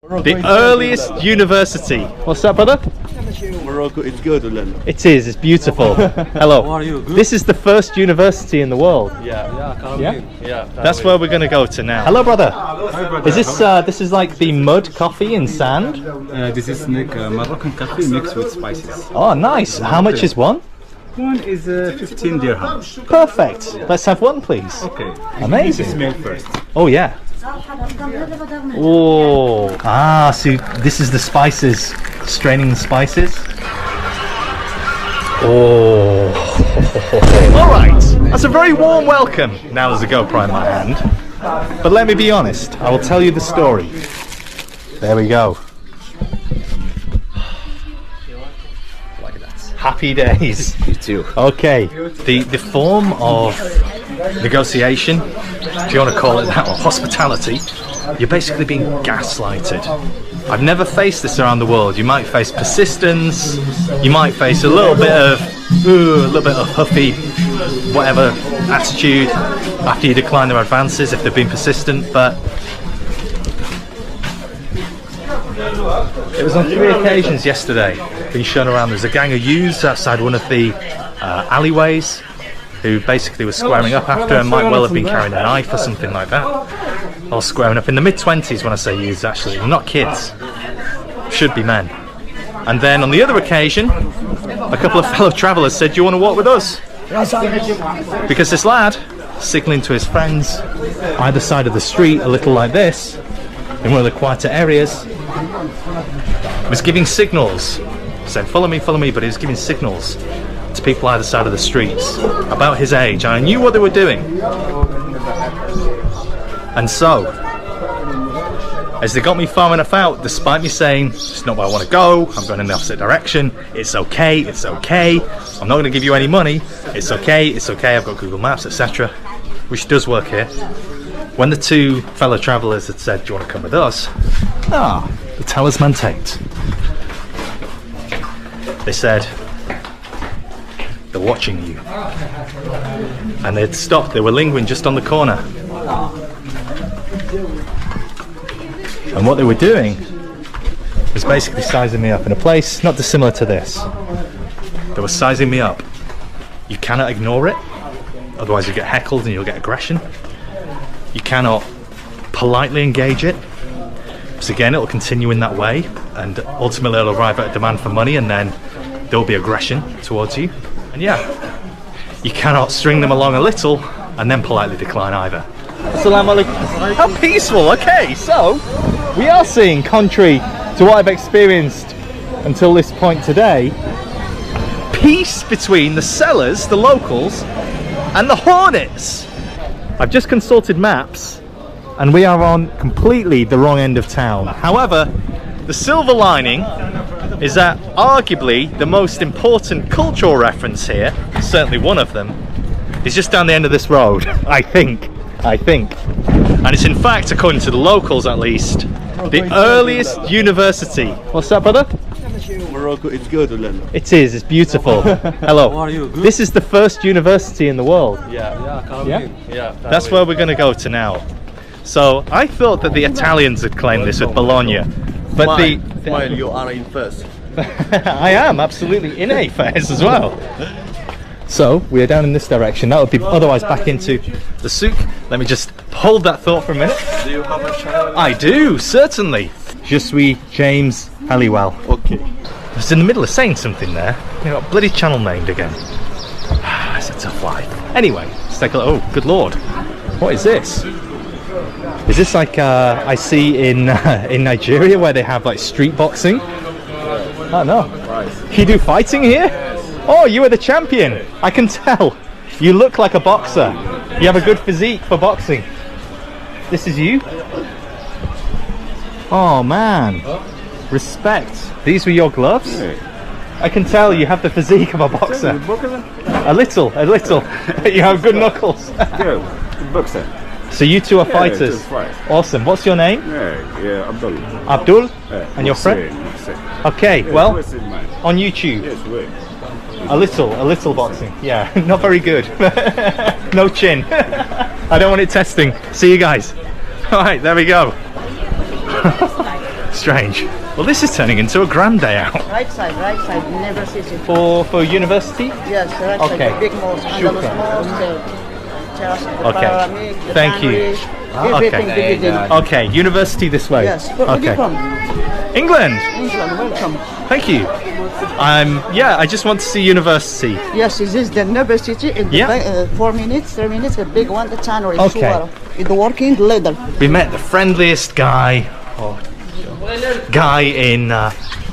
The earliest university. What's that, brother? Morocco, it's good. It is. It's beautiful. Hello. How are you? Good? This is the first university in the world. Yeah. That's where we're going to go to now. Hello, brother. Is this this is like the mud coffee and sand? This is Moroccan coffee mixed with spices. Oh, nice. How much is one? One is 15 dirham. Perfect. Let's have one, please. Okay. Amazing. Smell first. Oh yeah. Oh. Ah, so this is the spices. Straining the spices. Oh. All right. That's a very warm welcome. Now there's a GoPro in my hand. But let me be honest. I will tell you the story. There we go. Happy days. You too. Okay. The form of negotiation, if you want to call it that, or hospitality, you're basically being gaslighted. I've never faced this around the world. You might face persistence, you might face a little bit of huffy, whatever attitude after you decline their advances if they've been persistent, but it was on 3 occasions yesterday, being shown around. There's a gang of youths outside one of the alleyways who basically were squaring up after and might well have been carrying a knife or something like that. Or squaring up in the mid-20s when I say youths, actually. They're not kids. Should be men. And then on the other occasion, a couple of fellow travellers said, "Do you want to walk with us?" Because this lad, signalling to his friends either side of the street, a little like this, in one of the quieter areas, was giving signals. Said, follow me, but he was giving signals to people either side of the streets about his age. I knew what they were doing. And so, as they got me far enough out, despite me saying, it's not where I want to go, I'm going in the opposite direction, it's okay, I'm not going to give you any money, it's okay, I've got Google Maps, etc., which does work here. When the 2 fellow travellers had said, do you want to come with us? The talisman tanked. They said, they're watching you. And they'd stopped, they were lingering just on the corner. And what they were doing was basically sizing me up in a place not dissimilar to this. They were sizing me up. You cannot ignore it, otherwise you get heckled and you'll get aggression. You cannot politely engage it, because again it will continue in that way and ultimately it'll arrive at a demand for money and then there will be aggression towards you. And yeah, you cannot string them along a little and then politely decline either. Assalamu alaikum. How peaceful. Okay, so we are seeing, contrary to what I've experienced until this point today, peace between the sellers, the locals, and the hornets. I've just consulted maps and we are on completely the wrong end of town. However, the silver lining is that arguably the most important cultural reference here, certainly one of them, is just down the end of this road. I think. And it's in fact, according to the locals at least, the earliest university. What's that, brother? Morocco, it's good. It is. It's beautiful. Hello. How are you? Good? This is the first university in the world. Yeah. That's where we're going to go to now. So I thought that the Italians had claimed this with Bologna, but Smile, you are in first. I am absolutely in a phase as well. So we are down in this direction. That would be otherwise back into the souk. Let me just hold that thought for a minute. Do you have a channel? I do, certainly. Je suis James Halliwell. Okay. I was in the middle of saying something there. I got bloody channel named again. It's a tough life. Anyway, let's take a look. Oh, good lord. What is this? Is this like I see in Nigeria where they have like street boxing? Oh no. You do fighting here? Oh, you are the champion. I can tell. You look like a boxer. You have a good physique for boxing. This is you? Oh man. Respect. These were your gloves? I can tell you have the physique of a boxer. A little. You have good knuckles. Yeah, boxer. So you two are fighters. Awesome. What's your name? Yeah, Abdul. Abdul? And your friend? Okay, well, on YouTube. Yes, a little boxing. Yeah, not very good. No chin. I don't want it testing. See you guys. Alright, there we go. It's strange. Well, this is turning into a grand day out. Right side, university. For university? Yes, right Okay. side, big mosque, Andalus mosque, terrace, the Okay. panoramic, the Thank you. sandwich, everything divided. Okay, university this way. Yes, where are you Okay. from? England. England, welcome. Thank you. Yeah, I just want to see university. Yes, this is the university. In the Yeah. 4 minutes, 3 minutes, the big one, the tannery. Okay. It's working leather. We met the friendliest guy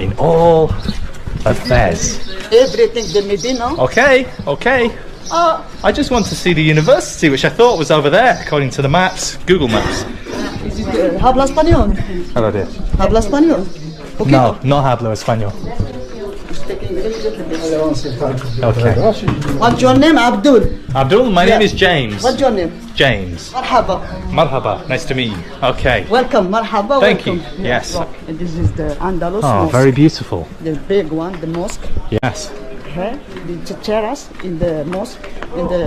in all of Fez. Everything, the Medina. Okay. I just want to see the university, which I thought was over there, according to the maps, Google Maps. Habla español. Hello there. Habla español. Okay. No, no hablo español. Okay. What's your name, Abdul? Abdul, my name Yeah. is James. What's your name? James. Marhaba. Marhaba. Nice to meet you. Okay. Welcome, marhaba. Thank welcome. you. Yes. And this is the Andalus Oh, mosque. very beautiful. The big one, the mosque. Yes. Okay. The terrace in the mosque, in the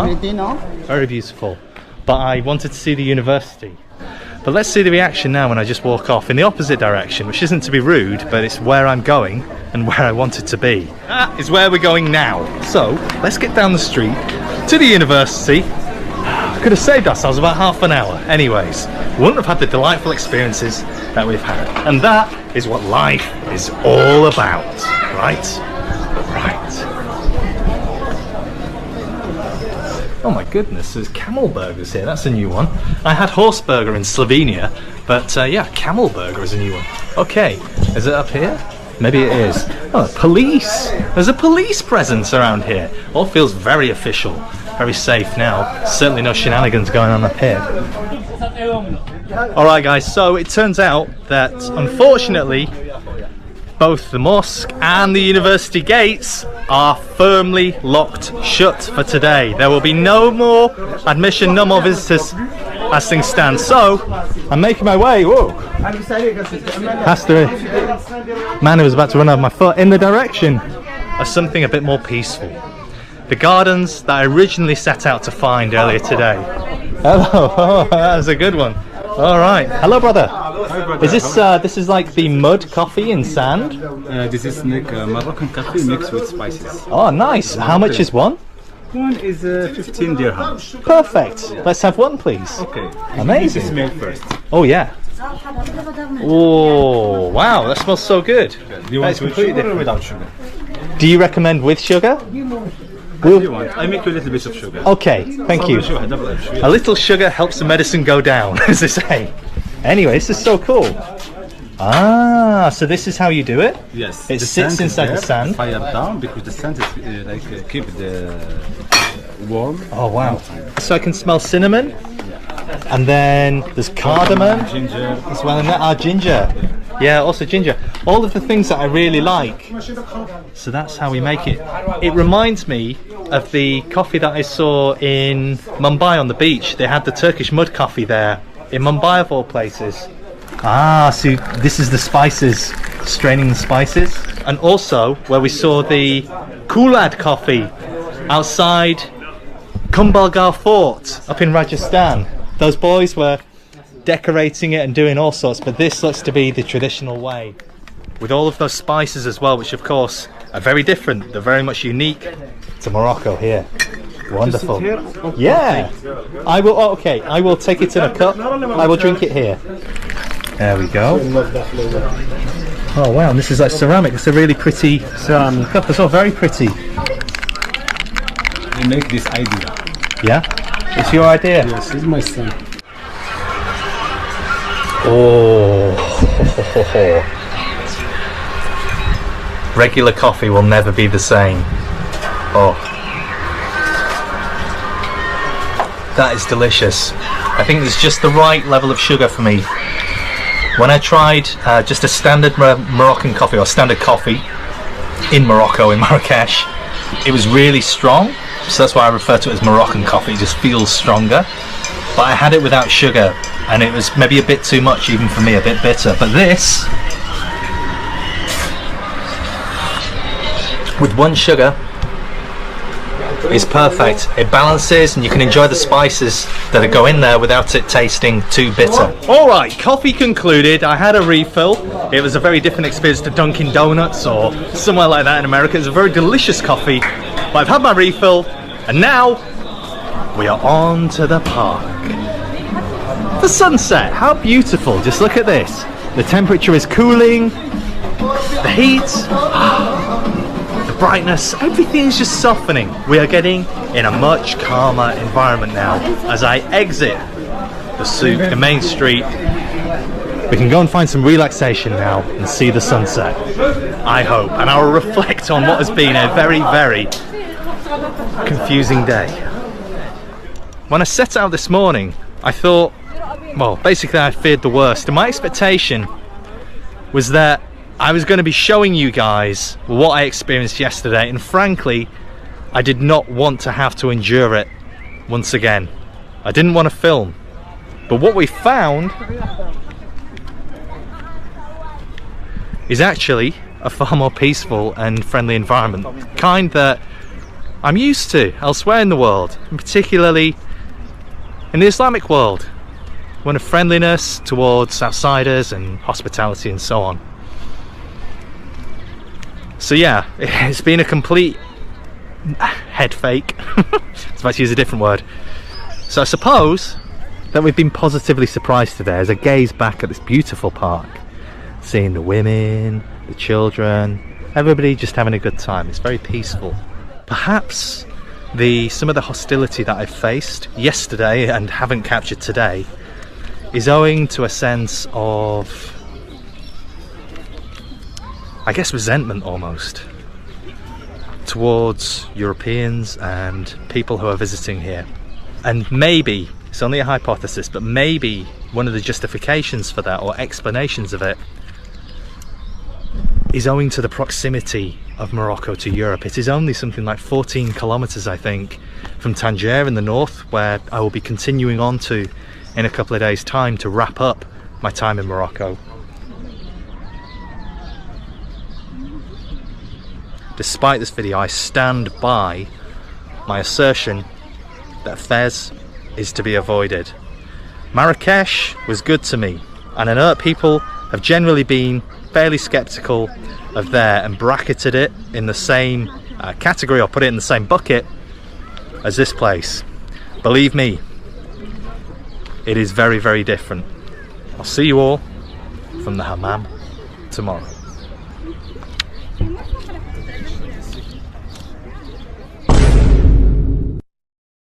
Medina. Very beautiful. But I wanted to see the university. But let's see the reaction now when I just walk off in the opposite direction, which isn't to be rude, but it's where I'm going and where I want it to be. That is where we're going now. So let's get down the street to the university. Could have saved ourselves about half an hour. Anyways, we wouldn't have had the delightful experiences that we've had. And that is what life is all about, right? Right. Oh my goodness, there's camel burgers here. That's a new one. I had horse burger in Slovenia, but yeah, camel burger is a new one. Okay, is it up here? Maybe it is. Oh, police! There's a police presence around here. All feels very official, very safe now. Certainly no shenanigans going on up here. Alright guys, so it turns out that unfortunately both the mosque and the university gates are firmly locked shut for today. There will be no more admission, no more visitors as things stand. So I'm making my way, whoa, past the man who was about to run over my foot, in the direction of something a bit more peaceful. The gardens that I originally set out to find earlier today. Hello, oh, that was a good one. All right, hello brother. Is this is like the mud coffee in sand? This is like Moroccan coffee mixed with spices. Oh, nice. How much is one? One is 15 dirham. Perfect. Let's have one, please. Okay. Amazing. Smell first. Oh yeah. Oh wow, that smells so good. Do you want with sugar or without sugar? Do you recommend with sugar? What do you want? I make you a little bit of sugar. Okay, thank you. A little sugar helps the medicine go down, as they say. Anyway, this is so cool. Ah, so this is how you do it? Yes. It the sits sand inside is the sand. Fire down because the sand is keep the warm. Oh wow. So I can smell cinnamon. And then there's cardamom Ginger. as well, and that ginger. Yeah, also ginger. All of the things that I really like. So that's how we make it. It reminds me of the coffee that I saw in Mumbai on the beach. They had the Turkish mud coffee there in Mumbai of all places. Ah, so this is the spices, straining the spices. And also where we saw the Kulad coffee outside Kumbhalgarh Fort up in Rajasthan. Those boys were decorating it and doing all sorts, but this looks to be the traditional way, with all of those spices as well, which of course are very different. They're very much unique to Morocco here. Wonderful. Yeah, I will. Oh, okay, I will take it in a cup. I will drink it here. There we go. Oh wow, and this is like ceramic. It's a really pretty ceramic cup as well. Very pretty. I make this idea. Yeah, it's your idea. Yes, it's my son. Oh, regular coffee will never be the same. Oh, that is delicious. I think there's just the right level of sugar for me. When I tried just a standard Moroccan coffee, or standard coffee in Morocco, in Marrakesh, it was really strong, so that's why I refer to it as Moroccan coffee. It just feels stronger. But I had it without sugar, and it was maybe a bit too much even for me, a bit bitter. But this, with one sugar, is perfect. It balances and you can enjoy the spices that go in there without it tasting too bitter. Alright, coffee concluded. I had a refill. It was a very different experience to Dunkin' Donuts or somewhere like that in America. It's a very delicious coffee, but I've had my refill and now we are on to the park. The sunset, how beautiful. Just look at this. The temperature is cooling, the heat, the brightness, everything is just softening. We are getting in a much calmer environment now. As I exit the souk, the main street, we can go and find some relaxation now and see the sunset, I hope. And I will reflect on what has been a very, very confusing day. When I set out this morning, I thought, well, basically I feared the worst, and my expectation was that I was going to be showing you guys what I experienced yesterday, and frankly I did not want to have to endure it once again. I didn't want to film, but what we found is actually a far more peaceful and friendly environment, kind that I'm used to elsewhere in the world, and particularly in the Islamic world. One of friendliness towards outsiders and hospitality and so on. So yeah, it's been a complete head fake. I was about to use a different word. So I suppose that we've been positively surprised today as I gaze back at this beautiful park, seeing the women, the children, everybody just having a good time. It's very peaceful. Perhaps some of the hostility that I faced yesterday and haven't captured today is owing to a sense of, I guess, resentment almost towards Europeans and people who are visiting here. And maybe, it's only a hypothesis, but maybe one of the justifications for that, or explanations of it, is owing to the proximity of Morocco to Europe. It is only something like 14 kilometers, I think, from Tangier in the north, where I will be continuing on to in a couple of days' time to wrap up my time in Morocco. Despite this video, I stand by my assertion that Fez is to be avoided. Marrakesh was good to me, and I know that people have generally been fairly skeptical of there and bracketed it in the same category, or put it in the same bucket as this place. Believe me, it is very, very different. I'll see you all from the hammam tomorrow.